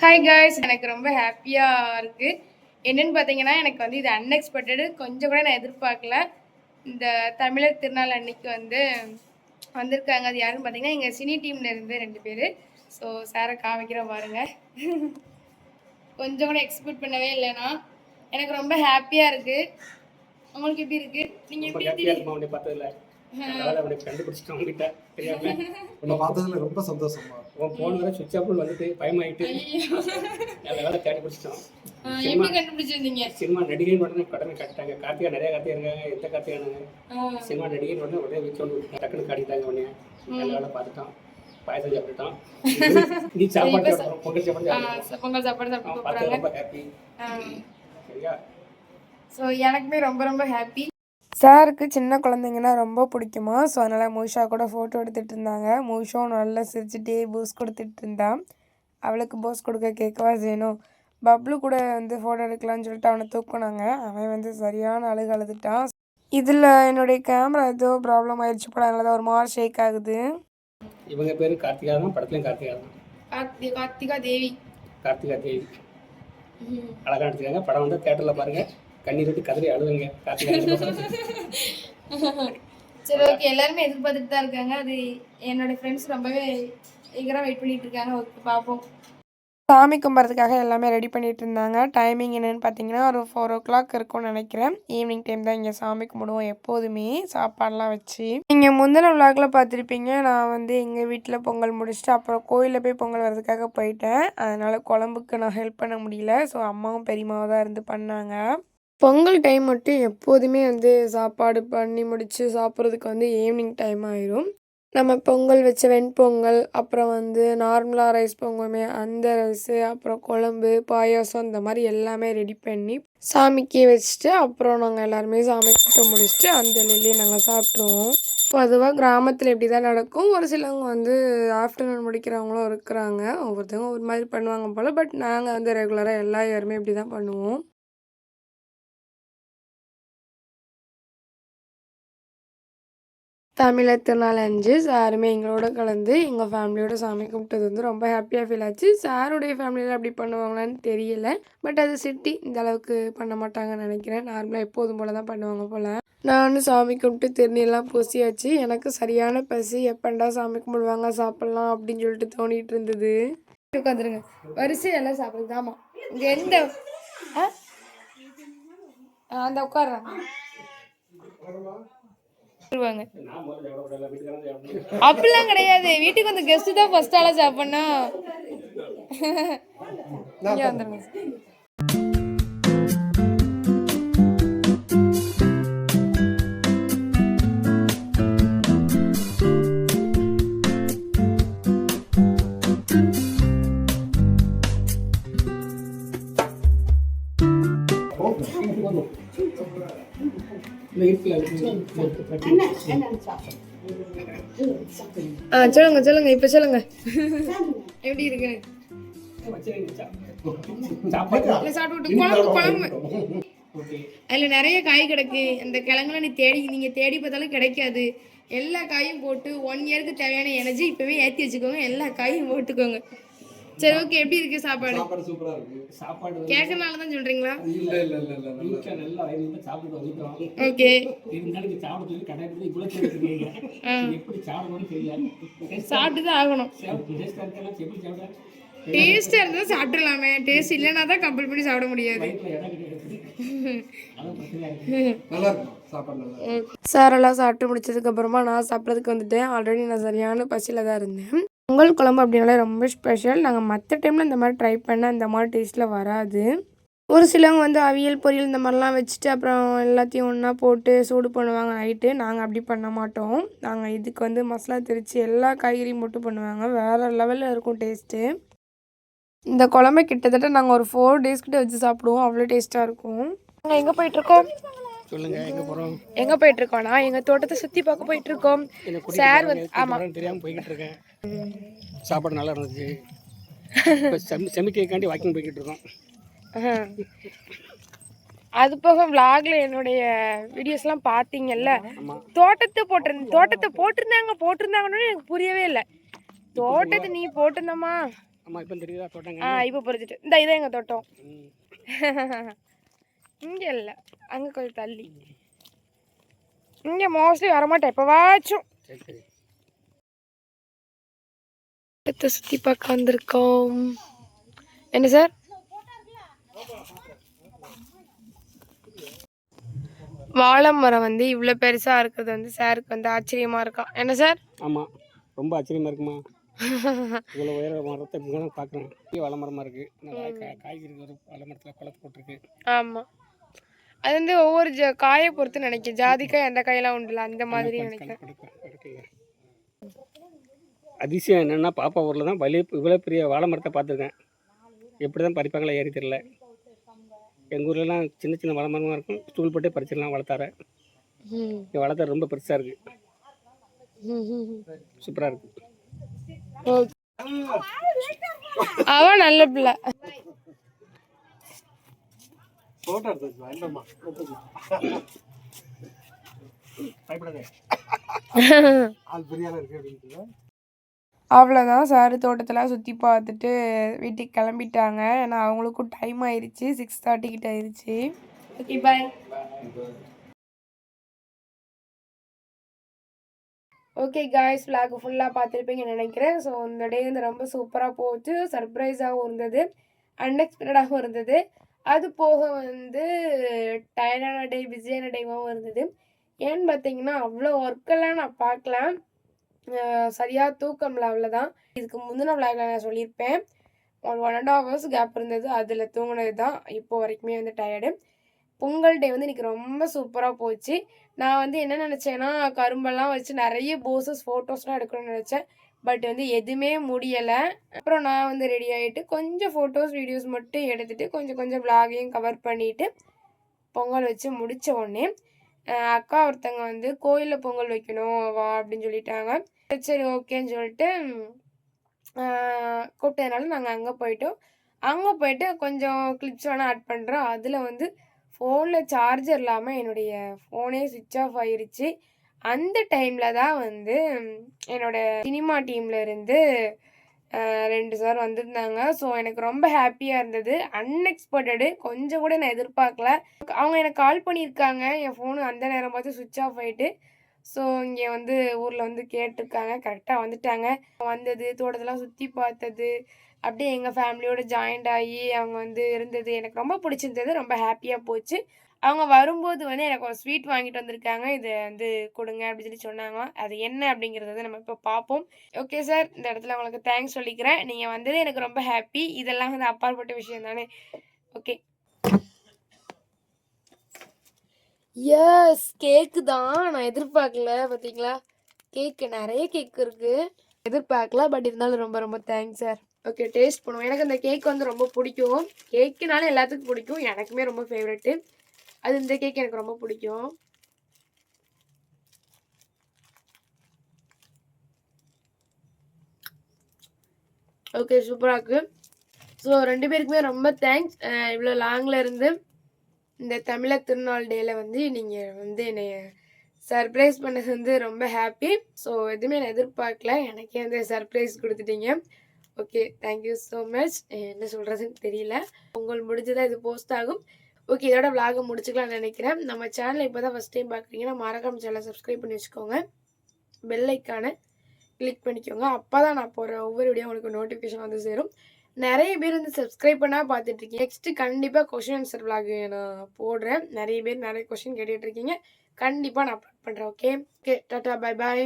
Hi guys, எனக்கு ரொம்ப ஹாப்பியாக இருக்குது. என்னென்னு பார்த்தீங்கன்னா, எனக்கு வந்து இது அன்எக்ஸ்பெக்டடு. கொஞ்சம் கூட நான் எதிர்பார்க்கல. இந்த தமிழர் திருநாள் அன்னைக்கு வந்திருக்காங்க. அது யாருன்னு பார்த்தீங்கன்னா, எங்கள் சினி டீமில் இருந்து 2 பேர். ஸோ சாரை காமிக்கிறோம் பாருங்க. கொஞ்சம் கூட எக்ஸ்பெக்ட் பண்ணவே இல்லைனா. எனக்கு ரொம்ப ஹாப்பியாக இருக்குது. உங்களுக்கு எப்படி இருக்குது? நீங்கள் எப்படி பார்த்ததில்ல கண்டுபிடிச்சிட்டோம் கிட்ட தெரியாம பார்த்ததுல ரொம்ப சந்தோஷமா. உன் போன் வேற சுவிட்ச் ஆஃப் வந்துட்டு பயமாயிட்டு நல்ல வேலை தேடி பிடிச்சிட்டோம். எப்படி கண்டுபிடிச்சிருந்தீங்க? சினிமா நடிகை உடனே கடனை காட்டிட்டாங்க. கார்த்திகா நிறைய கார்த்திகா இருக்காங்க. எந்த கார்த்திகானாங்க சினிமா நடிகை உடனே வீட்டில் வந்து டக்குன்னு காட்டிட்டாங்க. உடனே நல்ல வேலை பார்த்துட்டோம். பாயசம் சாப்பிட்டுட்டோம். நீ சாப்பாடு பொங்கல் சாப்பாடு சாப்பிட்டு ரொம்ப ஹாப்பி. சரியா? ஸோ எனக்குமே ரொம்ப ரொம்ப ஹாப்பி. சாருக்கு சின்ன குழந்தைங்கன்னா ரொம்ப பிடிக்குமா. ஸோ அதனால் மூஷா கூட ஃபோட்டோ எடுத்துகிட்டு இருந்தாங்க. மூஷாவும் நல்லா சிரிச்சுட்டே போஸ் கொடுத்துட்டு இருந்தான். அவளுக்கு போஸ் கொடுக்க கேட்கவா செய்யணும். பப்ளு கூட ஃபோட்டோ எடுக்கலான்னு சொல்லிட்டு அவனை தூக்குனாங்க. அவன் சரியான அழுதுட்டான். இதில் என்னுடைய கேமரா ஏதோ ப்ராப்ளம் ஆயிடுச்சு போல, அதனால தான் ஒரு மாதிரி ஷேக் ஆகுது. இவங்க பேர் கார்த்திகா தான். படத்துலையும் கார்த்திகா தான். கார்த்திகா தேவி. அழகாக எடுத்துக்காங்க. படம் வந்து தியேட்டரில் பாருங்கள். கண்ணீர் விட்டு கதறி அழுதுங்க. சரி, ஓகே. எல்லாருமே எதிர்பார்த்துட்டு தான் இருக்காங்க. அது என்னோட ஃப்ரெண்ட்ஸ் ரொம்பவே ஈகராக வெயிட் பண்ணிட்டு இருக்காங்க. ஓகே, பார்ப்போம். சாமி கும்பிட்றதுக்காக எல்லாமே ரெடி பண்ணிட்டு இருந்தாங்க. டைமிங் என்னென்னு பார்த்தீங்கன்னா ஒரு 4 o'clock இருக்கும்னு நினைக்கிறேன். ஈவினிங் டைம் தான் இங்கே சாமி கும்பிடுவோம் எப்போதுமே, சாப்பாடெலாம் வச்சு. நீங்கள் முந்தின விளாகில் பார்த்துருப்பீங்க. நான் எங்கள் வீட்டில் பொங்கல் முடிச்சுட்டு அப்புறம் கோயிலில் போய் பொங்கல் வர்றதுக்காக போயிட்டேன். அதனால் குழம்புக்கு நான் ஹெல்ப் பண்ண முடியல. ஸோ அம்மாவும் பெரியம்மாவும் தான் இருந்து பண்ணாங்க. பொங்கல் டைம் மட்டும் எப்போதுமே சாப்பாடு பண்ணி முடித்து சாப்பிட்றதுக்கு ஈவினிங் டைம் ஆயிரும். நம்ம பொங்கல் வச்ச வெண்பொங்கல், அப்புறம் நார்மலாக ரைஸ் பொங்குமே அந்த ரைஸு, அப்புறம் குழம்பு, பாயாசம் இந்த மாதிரி எல்லாமே ரெடி பண்ணி சாமிக்கு வச்சுட்டு அப்புறம் நாங்கள் எல்லாருமே சாமி கும்பிட்டு முடிச்சுட்டு அந்த இலையிலேயே நாங்கள் சாப்பிட்ருவோம். பொதுவாக கிராமத்தில் இப்படி தான் நடக்கும். ஒரு சிலவங்க ஆஃப்டர்நூன் முடிக்கிறவங்களும் இருக்கிறாங்க. ஒவ்வொருத்தவங்க ஒரு மாதிரி பண்ணுவாங்க போல். பட் நாங்கள் ரெகுலராக எல்லா யாருமே இப்படி தான் பண்ணுவோம். தமிழர் திருநாள் அன்று சாருமே எங்களோட கலந்து எங்கள் ஃபேமிலியோட சாமி கும்பிட்டது ரொம்ப ஹாப்பியாக ஃபீல் ஆச்சு. சாருடைய ஃபேமிலியில் அப்படி பண்ணுவாங்களான்னு தெரியல. பட் அது சிட்டி இந்த அளவுக்கு பண்ண மாட்டாங்கன்னு நினைக்கிறேன். நார்மலாக எப்போதும் போல் தான் பண்ணுவாங்க போல். நானும் சாமி கும்பிட்டு திருநீர்லாம் பூசியாச்சு. எனக்கு சரியான பசி. எப்பண்டா சாமி கும்பிடுவாங்க சாப்பிட்லாம் அப்படின்னு சொல்லிட்டு தோணிகிட்டு இருந்தது. உட்காந்துருங்க, வரிசை எல்லாம் சாப்பிடுது. ஆமாம், இங்கே எந்த அந்த உட்காடுறாங்க அப்படிலாம் கிடையாது. வீட்டுக்கு கெஸ்ட் தான் ஃபர்ஸ்ட் ஆளா சாப்பிடணும். வந்துருங்க. சொல்லுங்க இப்ப சொல்லுங்க எப்படி இருக்கு. குழம்பு அதுல நிறைய காய் கிடக்கு. அந்த கிழங்குல நீங்க தேடி பார்த்தாலும் கிடைக்காது. எல்லா காயும் போட்டு 1 இயருக்கு தேவையான எனர்ஜி இப்பவே ஏற்றி வச்சுக்கோங்க. எல்லா காயும் போட்டுக்கோங்க. சரி, ஓகே. எப்படி இருக்கு சாப்பாடு? சூப்பரா இருக்கு. சாப்பாடு கேக்கனால தான் சொல்றீங்களா? இல்ல நல்லா வயிறு சாப்பிட்டு வந்துட்டோம். ஓகே, இருந்தாலும் சாப்பிட்டு கடைக்கு இவ்வளவு தெரியுங்க. எப்படி சாப்பிடணும்னு தெரியல. சாப்பிட்டு தான் ஆகணும். டேஸ்டா இருக்கா? எப்படி சாப்பிட? டேஸ்டா இருந்தா சாப்பிடலாமே. டேஸ்ட் இல்லைன்னா தான் கம்பல் பண்ணி சாப்பிட முடியாது. நல்லா இருக்கும் சாப்பாடு. நல்லா சாரெல்லாம் சாப்பிட்டு முடிச்சதுக்கு அப்புறமா நான் சாப்பிட்றதுக்கு வந்துட்டேன். ஆல்ரெடி நான் சரியான பசியில் தான் இருந்தேன். பொங்கல் குழம்பு அப்படின்னாலே ரொம்ப ஸ்பெஷல். நாங்கள் மற்ற டைமில் இந்த மாதிரி ட்ரை பண்ண இந்த மாதிரி டேஸ்ட்டில் வராது. ஒரு சிலவங்க அவியல் பொரியல் இந்த மாதிரிலாம் வச்சுட்டு அப்புறம் எல்லாத்தையும் ஒன்றா போட்டு சூடு பண்ணுவாங்க நைட்டு. நாங்கள் அப்படி பண்ண மாட்டோம். நாங்கள் இதுக்கு மசாலா திரிச்சு எல்லா காய்கறியும் போட்டு பண்ணுவாங்க. வேறு லெவலில் இருக்கும் டேஸ்ட்டு. இந்த குழம்பு கிட்டத்தட்ட நாங்கள் ஒரு 4 days கிட்ட வச்சு சாப்பிடுவோம். அவ்வளோ டேஸ்ட்டாக இருக்கும். நாங்கள் எங்கே போயிட்டுருக்கோம்? சொல்லுங்க, எங்க போறோம்? எங்கே போயிட்டுருக்கோம்னா எங்கள் தோட்டத்தை சுற்றி பார்க்க போயிட்டுருக்கோம். சார் ஆமாம் தெரியாமல் போய்கிட்டு இருக்கேன். சாப்பாடு நல்லா இருந்துச்சு. செமிக்கைக்காண்டி வாக்கிங் போய்கிட்டு இருக்கோம். அது போக விளாக்ல என்னுடைய வீடியோஸ்லாம் பார்த்தீங்கல்ல. தோட்டத்தை போட்டிருந்தாங்கன்னு எனக்கு புரியவே இல்லை. தோட்டத்தை நீ போட்டிருந்தம்மா ஆமாம் இப்போ தெரியுதா தோட்டங்க? இப்போ புரிஞ்சுட்டு. இதான் எங்கள் தோட்டம். ம். இங்கே இல்லை, அங்கே கொஞ்சம் தள்ளி. இங்கே மோஸ்ட்லி வரமாட்டேன், எப்போவாச்சும். சரி சரி. இடத்தை சுற்றி பார்க்க வந்திருக்கோம். என்ன சார்? வாழை மரம் வந்து இவ்வளோ பெருசாக இருக்கிறது வந்து சாருக்கு வந்து ஆச்சரியமாக இருக்கான். என்ன சார்? ஆமாம், ரொம்ப ஆச்சரியமாக இருக்குமா? இவ்வளோ உயர மரத்தை இங்கே தான் பார்க்குறேன். இங்கே வாழை மரமாக இருக்குது. காய்கறி ஒரு வாழை மரத்தில் குளத்து போட்டிருக்கு. ஆமாம், அது வந்து ஒவ்வொரு காயை பொறுத்து நினைக்கிறேன். ஜாதிக்காய் அந்த காயெல்லாம் உண்டுல, அந்த மாதிரி நினைக்கிறேன். அதிசயம் என்னென்னா, பாப்பா ஊரில் தான் இவ்வளோ பெரிய வாழை மரத்தை பார்த்துருக்கேன். எப்படி தான் பறிப்பாங்களா ஏறி தெரியல. எங்கள் ஊர்லலாம் சின்ன சின்ன வாழை மரமாக இருக்கும், ஸ்டூல் போட்டு பறிச்சிடலாம். வளர்த்தார இங்கே வளர்த்தார ரொம்ப பெருசாக இருக்குது, சூப்பராக இருக்குது. அவன் நல்ல பிள்ளை. அவ்வளோதான், சார் தோட்டத்தெல்லாம் சுற்றி பார்த்துட்டு வீட்டுக்கு கிளம்பிட்டாங்க. ஏன்னா அவங்களுக்கும் டைம் ஆயிடுச்சு, 6:30 கிட்ட ஆயிடுச்சு. ஓகே, பாய். ஓகே காய்ஸ், விளாக் ஃபுல்லாக பார்த்துருப்பீங்கன்னு நினைக்கிறேன். ஸோ இந்த டே வந்து ரொம்ப சூப்பராக போச்சு. சர்ப்ரைஸாகவும் இருந்தது, அன்எக்ஸ்பெக்டடாகவும் இருந்தது. அது போக வந்து டயர்டான டே, பிஸியான டேவாகவும் இருந்தது. ஏன்னு பார்த்தீங்கன்னா அவ்வளோ ஒர்க்கெல்லாம் நான் பார்க்கல, சரியாக தூக்கம்ல, அவ்வளோதான். இதுக்கு முந்தின விளாகில் நான் சொல்லியிருப்பேன், 1.5 hours கேப் இருந்தது, அதில் தூங்கினது தான் இப்போ வரைக்குமே வந்து டயர்டு. பொங்கல் டே வந்து இன்றைக்கி ரொம்ப சூப்பராக போச்சு. நான் வந்து என்ன நினச்சேன்னா, கரும்பெல்லாம் வச்சு நிறைய போஸஸ் ஃபோட்டோஸ்லாம் எடுக்கணும்னு நினச்சேன். பட் வந்து எதுவுமே முடியலை. அப்புறம் நான் வந்து ரெடி ஆகிட்டு கொஞ்சம் ஃபோட்டோஸ் வீடியோஸ் மட்டும் எடுத்துகிட்டு கொஞ்சம் விளாகையும் கவர் பண்ணிவிட்டு பொங்கல் வச்சு முடித்த உடனே அக்கா ஒருத்தங்க வந்து கோயிலில் பொங்கல் வைக்கணும் வா அப்படின்னு சொல்லிட்டாங்க. சரி ஓகேன்னு சொல்லிட்டு கூப்பிட்டதுனால நாங்கள் அங்கே போயிட்டோம். அங்கே போயிட்டு கொஞ்சம் கிளிப்ஸ் வேணால் ஆட் பண்ணுறோம். அதில் வந்து ஃபோனில் சார்ஜர் இல்லாமல் என்னுடைய ஃபோனே சுவிட்ச் ஆஃப் ஆகிருச்சு. அந்த டைமில் தான் வந்து என்னோடய சினிமா டீமில் இருந்து 2 சார் வந்திருந்தாங்க. ஸோ எனக்கு ரொம்ப ஹாப்பியாக இருந்தது, அன்எக்ஸ்பெக்டடு. கொஞ்சம் கூட நான் எதிர்பார்க்கல. அவங்க எனக்கு கால் பண்ணியிருக்காங்க, என் ஃபோனு அந்த நேரம் பார்த்து சுவிட்ச் ஆஃப் ஆகிட்டு. ஸோ இங்கே வந்து ஊரில் வந்து கேட்டிருக்காங்க, கரெக்டாக வந்துட்டாங்க. வந்தது, தோட்டத்தெல்லாம் சுற்றி பார்த்தது, அப்படியே எங்கள் ஃபேமிலியோடு ஜாயிண்ட் ஆகி அவங்க வந்து இருந்தது எனக்கு ரொம்ப பிடிச்சிருந்தது, ரொம்ப ஹாப்பியாக போச்சு. அவங்க வரும்போது வந்து எனக்கு ஒரு ஸ்வீட் வாங்கிட்டு வந்திருக்காங்க, இதை வந்து கொடுங்க அப்படின்னு சொல்லி சொன்னாங்க. அது என்ன அப்படிங்கிறத வந்து நம்ம இப்போ பார்ப்போம். ஓகே சார், இந்த இடத்துல உங்களுக்கு தேங்க்ஸ் சொல்லிக்கிறேன். நீங்கள் வந்தது எனக்கு ரொம்ப ஹாப்பி. இதெல்லாம் வந்து அப்பாற்பட்ட விஷயம் தானே. ஓகே, எஸ், கேக்கு தான். நான் எதிர்பார்க்கல, பார்த்தீங்களா? கேக்கு நிறைய கேக் இருக்குது, எதிர்பார்க்கல. பட் இருந்தாலும் ரொம்ப ரொம்ப தேங்க்ஸ் சார். ஓகே, டேஸ்ட் பண்ணுவோம். எனக்கு அந்த கேக் வந்து ரொம்ப பிடிக்கும். கேக்குனாலும் எல்லாத்துக்கும் பிடிக்கும், எனக்குமே ரொம்ப ஃபேவரெட்டு. அது இந்த கேக் எனக்கு ரொம்ப பிடிக்கும். ஓகே, சூப்பராக இருக்குது. ஸோ 2 பேருக்குமே ரொம்ப தேங்க்ஸ். இவ்வளோ லாங்கில் இருந்து இந்த தமிழர் திருநாள் டேயில் வந்து நீங்கள் வந்து என்னை சர்ப்ரைஸ் பண்ணது வந்து ரொம்ப ஹாப்பி. ஸோ எதுவுமே நான் எதிர்பார்க்கல, எனக்கே வந்து சர்ப்ரைஸ் கொடுத்துட்டீங்க. Okay, thank you so much. என்ன சொல்கிறதுன்னு தெரியல. பொங்கல் முடிஞ்சுதான் இது போஸ்ட் ஆகும். ஓகே, இதோட விளாகை முடிச்சுக்கலாம்னு நினைக்கிறேன். நம்ம சேனலை இப்போ தான் ஃபஸ்ட் டைம் பார்க்குறீங்கன்னா மறக்காம சேனலை சப்ஸ்கிரைப் பண்ணி வச்சுக்கோங்க, பெல் ஐக்கானை கிளிக் பண்ணிக்கோங்க. அப்போ தான் நான் போகிற ஒவ்வொரு வீடியோ உங்களுக்கு நோட்டிஃபிகேஷன் வந்து சேரும். நிறைய பேர் வந்து சப்ஸ்கிரைப் பண்ணால் பார்த்துட்ருக்கீங்க. நெக்ஸ்ட்டு கண்டிப்பாக கொஷின் ஆன்சர் விளாக் நான் போடுறேன். நிறைய பேர் நிறைய கொஷின் கேட்டுட்ருக்கீங்க, கண்டிப்பாக நான் அப்லோட் பண்ணுறேன். Okay, tata, bye bye.